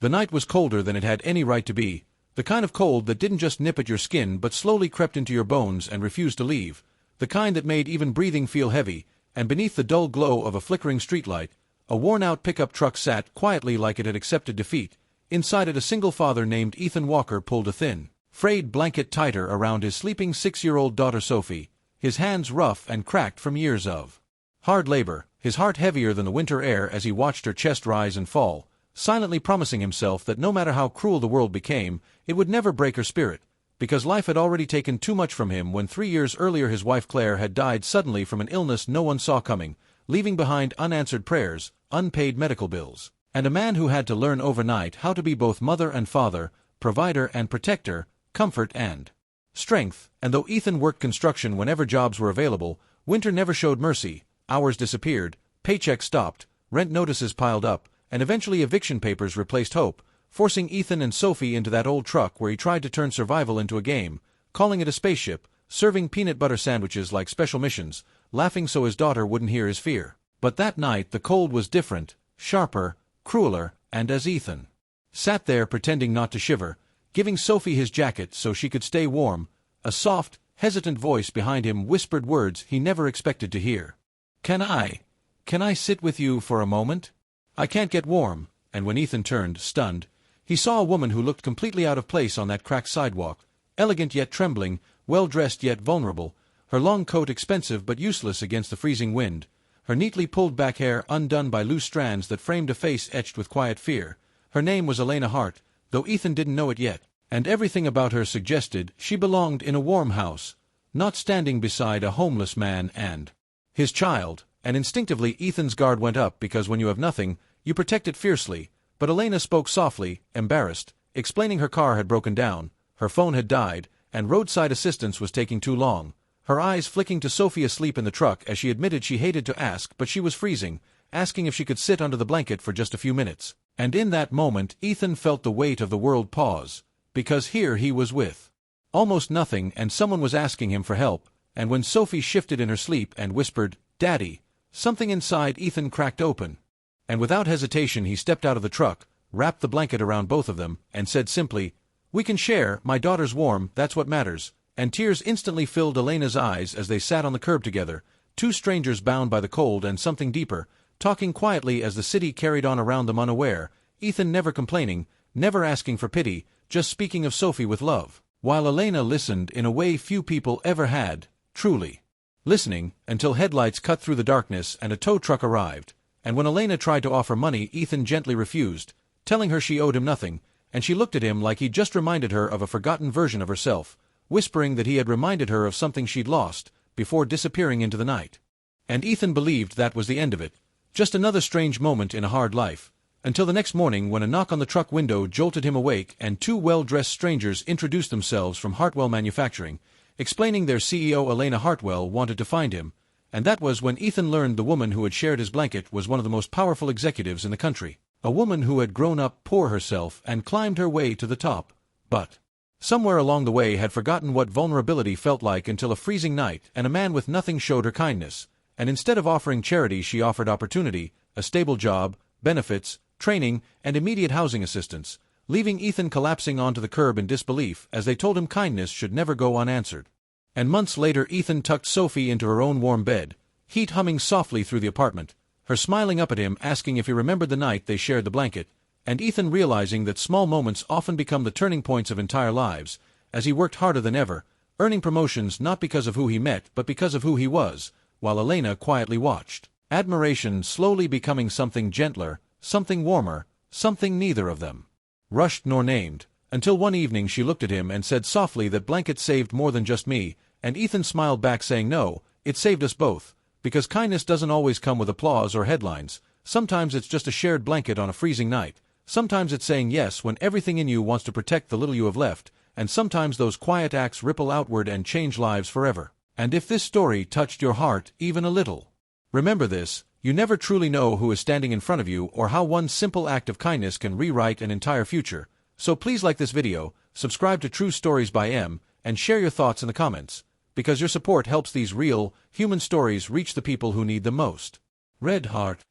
The night was colder than it had any right to be, the kind of cold that didn't just nip at your skin but slowly crept into your bones and refused to leave, the kind that made even breathing feel heavy, and beneath the dull glow of a flickering streetlight, a worn-out pickup truck sat quietly like it had accepted defeat. Inside it a single father named Ethan Walker pulled a thin, frayed blanket tighter around his sleeping 6-year-old daughter Sophie, his hands rough and cracked from years of hard labor, his heart heavier than the winter air as he watched her chest rise and fall, silently promising himself that no matter how cruel the world became, it would never break her spirit, because life had already taken too much from him when 3 years earlier his wife Claire had died suddenly from an illness no one saw coming, leaving behind unanswered prayers, unpaid medical bills, and a man who had to learn overnight how to be both mother and father, provider and protector, comfort and strength. And though Ethan worked construction whenever jobs were available, winter never showed mercy. Hours disappeared, paychecks stopped, rent notices piled up, and eventually eviction papers replaced hope, forcing Ethan and Sophie into that old truck where he tried to turn survival into a game, calling it a spaceship, serving peanut butter sandwiches like special missions, laughing so his daughter wouldn't hear his fear. But that night the cold was different, sharper, crueler, and as Ethan sat there pretending not to shiver, giving Sophie his jacket so she could stay warm, a soft, hesitant voice behind him whispered words he never expected to hear. Can I sit with you for a moment? I can't get warm." And when Ethan turned, stunned, he saw a woman who looked completely out of place on that cracked sidewalk, elegant yet trembling, well-dressed yet vulnerable, her long coat expensive but useless against the freezing wind, her neatly pulled back hair undone by loose strands that framed a face etched with quiet fear. Her name was Elena Hart, though Ethan didn't know it yet, and everything about her suggested she belonged in a warm house, not standing beside a homeless man and his child. And instinctively Ethan's guard went up because when you have nothing, you protect it fiercely. But Elena spoke softly, embarrassed, explaining her car had broken down, her phone had died, and roadside assistance was taking too long, her eyes flicking to Sophie asleep in the truck as she admitted she hated to ask but she was freezing, asking if she could sit under the blanket for just a few minutes. And in that moment Ethan felt the weight of the world pause, because here he was with almost nothing and someone was asking him for help, and when Sophie shifted in her sleep and whispered, "Daddy," something inside Ethan cracked open. And without hesitation he stepped out of the truck, wrapped the blanket around both of them, and said simply, "We can share, my daughter's warm, that's what matters." And tears instantly filled Elena's eyes as they sat on the curb together, two strangers bound by the cold and something deeper, talking quietly as the city carried on around them unaware, Ethan never complaining, never asking for pity, just speaking of Sophie with love, while Elena listened in a way few people ever had, truly listening, until headlights cut through the darkness and a tow truck arrived. And when Elena tried to offer money, Ethan gently refused, telling her she owed him nothing, and she looked at him like he'd just reminded her of a forgotten version of herself, whispering that he had reminded her of something she'd lost, before disappearing into the night. And Ethan believed that was the end of it, just another strange moment in a hard life, until the next morning when a knock on the truck window jolted him awake and two well-dressed strangers introduced themselves from Hartwell Manufacturing, explaining their CEO Elena Hartwell wanted to find him. And that was when Ethan learned the woman who had shared his blanket was one of the most powerful executives in the country, a woman who had grown up poor herself and climbed her way to the top, but somewhere along the way had forgotten what vulnerability felt like until a freezing night and a man with nothing showed her kindness, and instead of offering charity she offered opportunity, a stable job, benefits, training, and immediate housing assistance, leaving Ethan collapsing onto the curb in disbelief as they told him kindness should never go unanswered. And months later Ethan tucked Sophie into her own warm bed, heat humming softly through the apartment, her smiling up at him asking if he remembered the night they shared the blanket, and Ethan realizing that small moments often become the turning points of entire lives, as he worked harder than ever, earning promotions not because of who he met but because of who he was, while Elena quietly watched, admiration slowly becoming something gentler, something warmer, something neither of them rushed nor named, until one evening she looked at him and said softly that blanket saved more than just me, and Ethan smiled back saying no, it saved us both, because kindness doesn't always come with applause or headlines, sometimes it's just a shared blanket on a freezing night, sometimes it's saying yes when everything in you wants to protect the little you have left, and sometimes those quiet acts ripple outward and change lives forever. And if this story touched your heart even a little, remember this: you never truly know who is standing in front of you or how one simple act of kindness can rewrite an entire future. So please like this video, subscribe to True Stories by M, and share your thoughts in the comments, because your support helps these real, human stories reach the people who need them most. Red Heart.